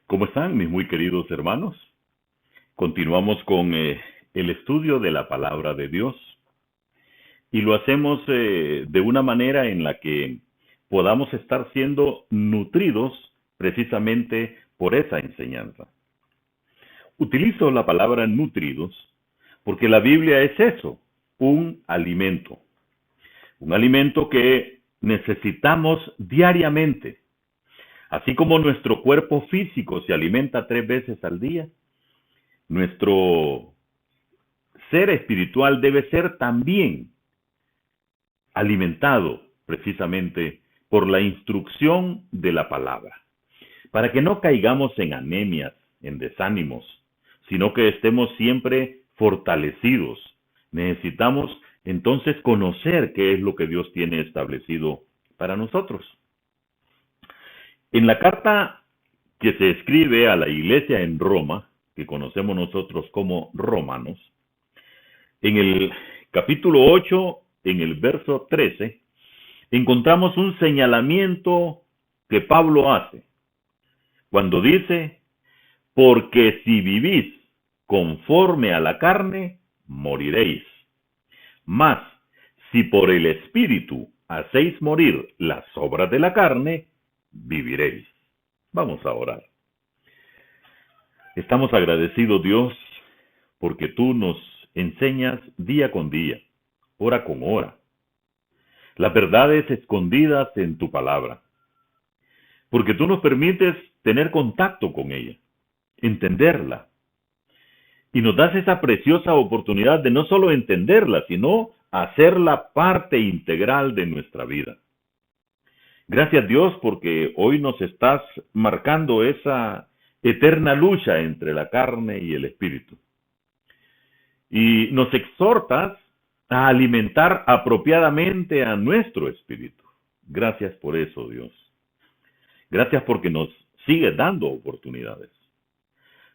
¿Cómo están mis muy queridos hermanos? Continuamos con el estudio de la palabra de Dios y lo hacemos de una manera en la que podamos estar siendo nutridos precisamente por esa enseñanza. Utilizo la palabra nutridos porque la Biblia es eso, un alimento que necesitamos diariamente. Así como nuestro cuerpo físico se alimenta 3 veces al día, nuestro ser espiritual debe ser también alimentado precisamente por la instrucción de la palabra, para que no caigamos en anemias, en desánimos, sino que estemos siempre fortalecidos. Necesitamos entonces conocer qué es lo que Dios tiene establecido para nosotros. En la carta que se escribe a la iglesia en Roma, que conocemos nosotros como Romanos, en el capítulo 8, en el verso 13, encontramos un señalamiento que Pablo hace, cuando dice, porque si vivís conforme a la carne, moriréis. Mas, si por el Espíritu hacéis morir las obras de la carne, viviréis. Vamos a orar. Estamos agradecidos, Dios, porque tú nos enseñas día con día, hora con hora, las verdades escondidas en tu palabra, porque tú nos permites tener contacto con ella, entenderla, y nos das esa preciosa oportunidad de no solo entenderla, sino hacerla parte integral de nuestra vida. Gracias, Dios, porque hoy nos estás marcando esa eterna lucha entre la carne y el espíritu. Y nos exhortas a alimentar apropiadamente a nuestro espíritu. Gracias por eso, Dios. Gracias porque nos sigues dando oportunidades.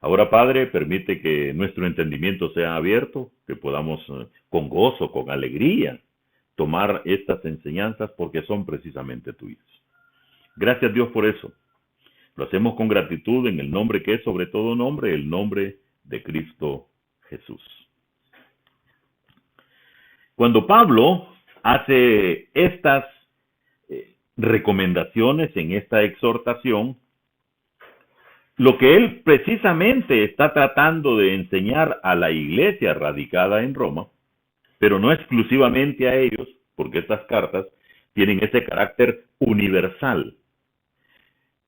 Ahora, Padre, permite que nuestro entendimiento sea abierto, que podamos con gozo, con alegría, tomar estas enseñanzas porque son precisamente tuyas. Gracias, Dios, por eso. Lo hacemos con gratitud en el nombre que es sobre todo nombre, el nombre de Cristo Jesús. Cuando Pablo hace estas recomendaciones en esta exhortación, lo que él precisamente está tratando de enseñar a la iglesia radicada en Roma, pero no exclusivamente a ellos, porque estas cartas tienen ese carácter universal,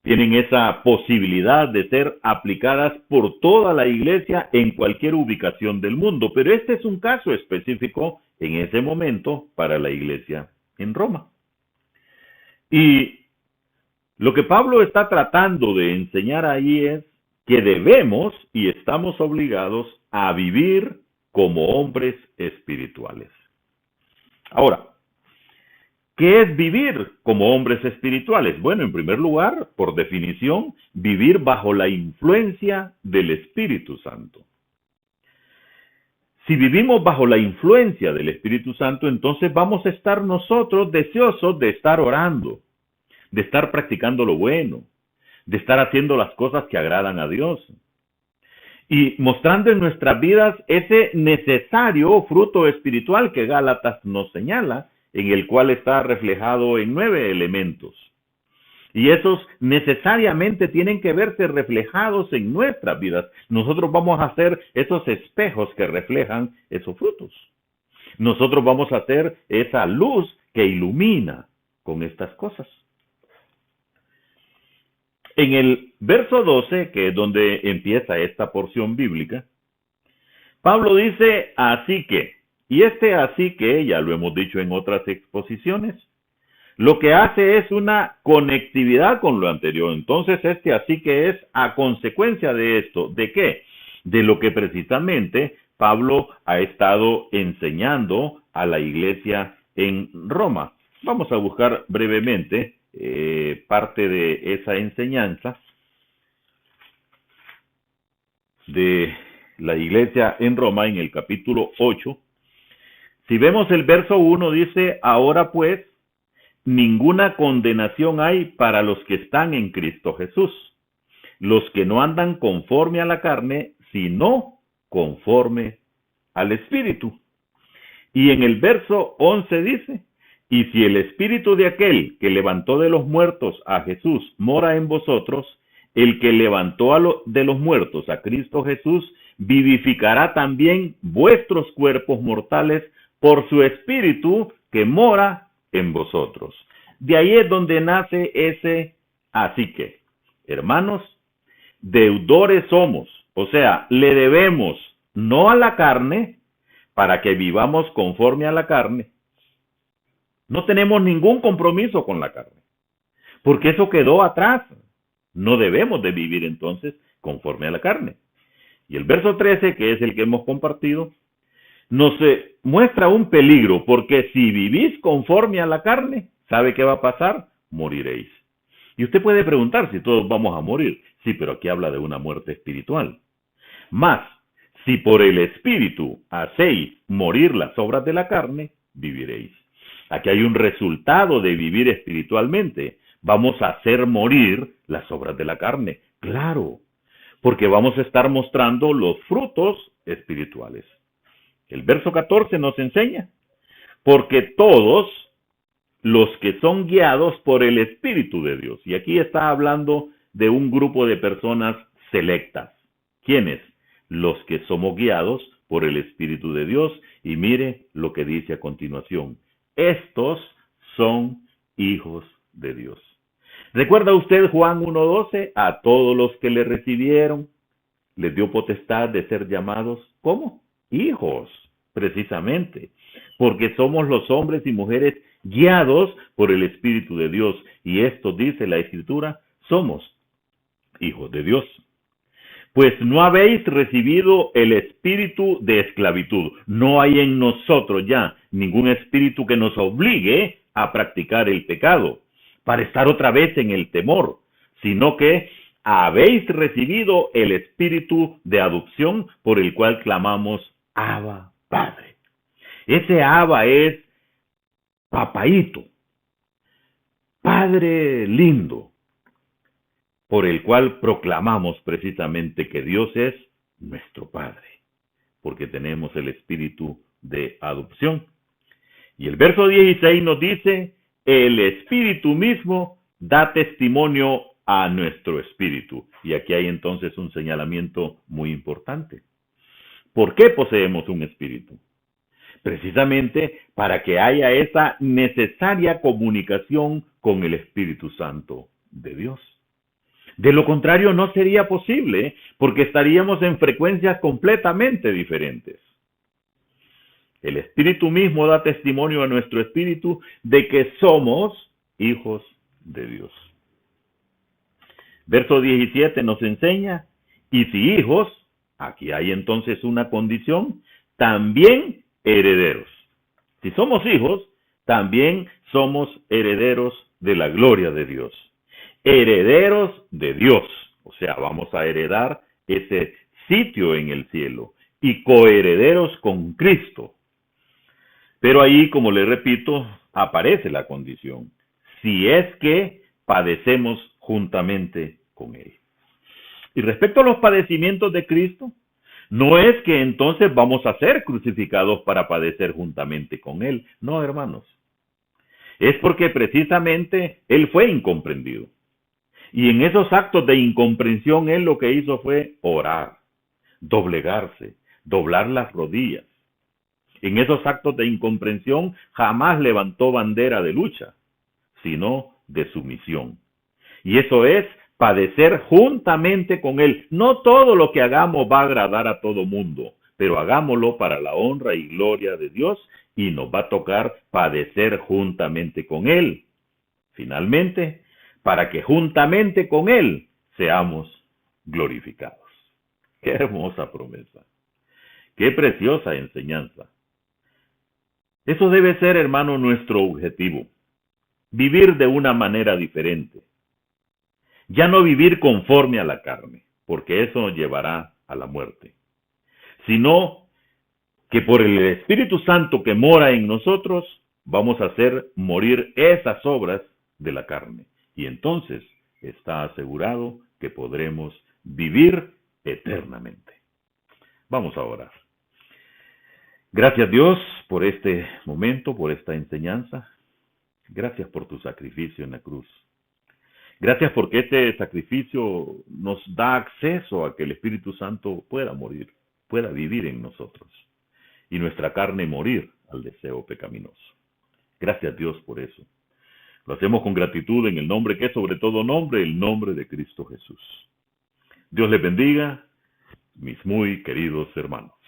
tienen esa posibilidad de ser aplicadas por toda la iglesia en cualquier ubicación del mundo, pero este es un caso específico en ese momento para la iglesia en Roma. Y lo que Pablo está tratando de enseñar ahí es que debemos y estamos obligados a vivir como hombres espirituales. Ahora, ¿qué es vivir como hombres espirituales? Bueno, en primer lugar, por definición, vivir bajo la influencia del Espíritu Santo. Si vivimos bajo la influencia del Espíritu Santo, entonces vamos a estar nosotros deseosos de estar orando, de estar practicando lo bueno, de estar haciendo las cosas que agradan a Dios. Y mostrando en nuestras vidas ese necesario fruto espiritual que Gálatas nos señala, en el cual está reflejado en 9 elementos. Y esos necesariamente tienen que verse reflejados en nuestras vidas. Nosotros vamos a ser esos espejos que reflejan esos frutos. Nosotros vamos a ser esa luz que ilumina con estas cosas. En el verso 12, que es donde empieza esta porción bíblica, Pablo dice, así que, y así que, ya lo hemos dicho en otras exposiciones, lo que hace es una conectividad con lo anterior. Entonces, así que es a consecuencia de esto. ¿De qué? De lo que precisamente Pablo ha estado enseñando a la iglesia en Roma. Vamos a buscar brevemente parte de esa enseñanza de la iglesia en Roma en el capítulo 8. Si vemos el verso 1, dice, ahora pues, ninguna condenación hay para los que están en Cristo Jesús. los que no andan conforme a la carne, sino conforme al Espíritu. Y en el verso 11 dice, y si el Espíritu de aquel que levantó de los muertos a Jesús mora en vosotros, el que levantó de los muertos a Cristo Jesús, vivificará también vuestros cuerpos mortales por su Espíritu que mora en vosotros. De ahí es donde nace ese así que, hermanos, deudores somos, o sea, le debemos no a la carne para que vivamos conforme a la carne. No tenemos ningún compromiso con la carne, porque eso quedó atrás. No debemos de vivir entonces conforme a la carne. Y el verso 13, que es el que hemos compartido, nos muestra un peligro, porque si vivís conforme a la carne, ¿sabe qué va a pasar? Moriréis. Y usted puede preguntar si todos vamos a morir. Sí, pero aquí habla de una muerte espiritual. Mas, si por el Espíritu hacéis morir las obras de la carne, viviréis. Aquí hay un resultado de vivir espiritualmente. Vamos a hacer morir las obras de la carne. Claro, porque vamos a estar mostrando los frutos espirituales. El verso 14 nos enseña, porque todos los que son guiados por el Espíritu de Dios, y aquí está hablando de un grupo de personas selectas. ¿Quiénes? Los que somos guiados por el Espíritu de Dios, y mire lo que dice a continuación. Estos son hijos de Dios. ¿Recuerda usted Juan 1:12? A todos los que le recibieron, les dio potestad de ser llamados, ¿cómo? Hijos, precisamente, porque somos los hombres y mujeres guiados por el Espíritu de Dios. Y esto dice la Escritura, somos hijos de Dios. Pues no habéis recibido el espíritu de esclavitud. No hay en nosotros ya ningún espíritu que nos obligue a practicar el pecado, para estar otra vez en el temor, sino que habéis recibido el espíritu de adopción por el cual clamamos, Abba, Padre. Ese Abba es papaíto, Padre lindo, por el cual proclamamos precisamente que Dios es nuestro Padre, porque tenemos el espíritu de adopción. Y el verso 16 nos dice, el Espíritu mismo da testimonio a nuestro espíritu. Y aquí hay entonces un señalamiento muy importante. ¿Por qué poseemos un espíritu? Precisamente para que haya esa necesaria comunicación con el Espíritu Santo de Dios. De lo contrario no sería posible, porque estaríamos en frecuencias completamente diferentes. El Espíritu mismo da testimonio a nuestro espíritu de que somos hijos de Dios. Verso 17 nos enseña, y si hijos, aquí hay entonces una condición, también herederos. Si somos hijos, también somos herederos de la gloria de Dios. Herederos de Dios, o sea, vamos a heredar ese sitio en el cielo, y coherederos con Cristo. Pero ahí, como le repito, aparece la condición, si es que padecemos juntamente con Él. Y respecto a los padecimientos de Cristo, no es que entonces vamos a ser crucificados para padecer juntamente con Él, no, hermanos. Es porque precisamente Él fue incomprendido. Y en esos actos de incomprensión, Él lo que hizo fue orar, doblegarse, doblar las rodillas. En esos actos de incomprensión jamás levantó bandera de lucha, sino de sumisión. Y eso es padecer juntamente con Él. No todo lo que hagamos va a agradar a todo mundo, pero hagámoslo para la honra y gloria de Dios, y nos va a tocar padecer juntamente con Él. Finalmente, para que juntamente con Él seamos glorificados. Qué hermosa promesa. Qué preciosa enseñanza. Eso debe ser, hermano, nuestro objetivo. Vivir de una manera diferente. Ya no vivir conforme a la carne, porque eso nos llevará a la muerte. Sino que por el Espíritu Santo que mora en nosotros, vamos a hacer morir esas obras de la carne. Y entonces está asegurado que podremos vivir eternamente. Vamos a orar. Gracias Dios por este momento, por esta enseñanza. Gracias por tu sacrificio en la cruz. Gracias porque este sacrificio nos da acceso a que el Espíritu Santo pueda morir, pueda vivir en nosotros y nuestra carne morir al deseo pecaminoso. Gracias Dios por eso. Lo hacemos con gratitud en el nombre que es sobre todo nombre, el nombre de Cristo Jesús. Dios les bendiga, mis muy queridos hermanos.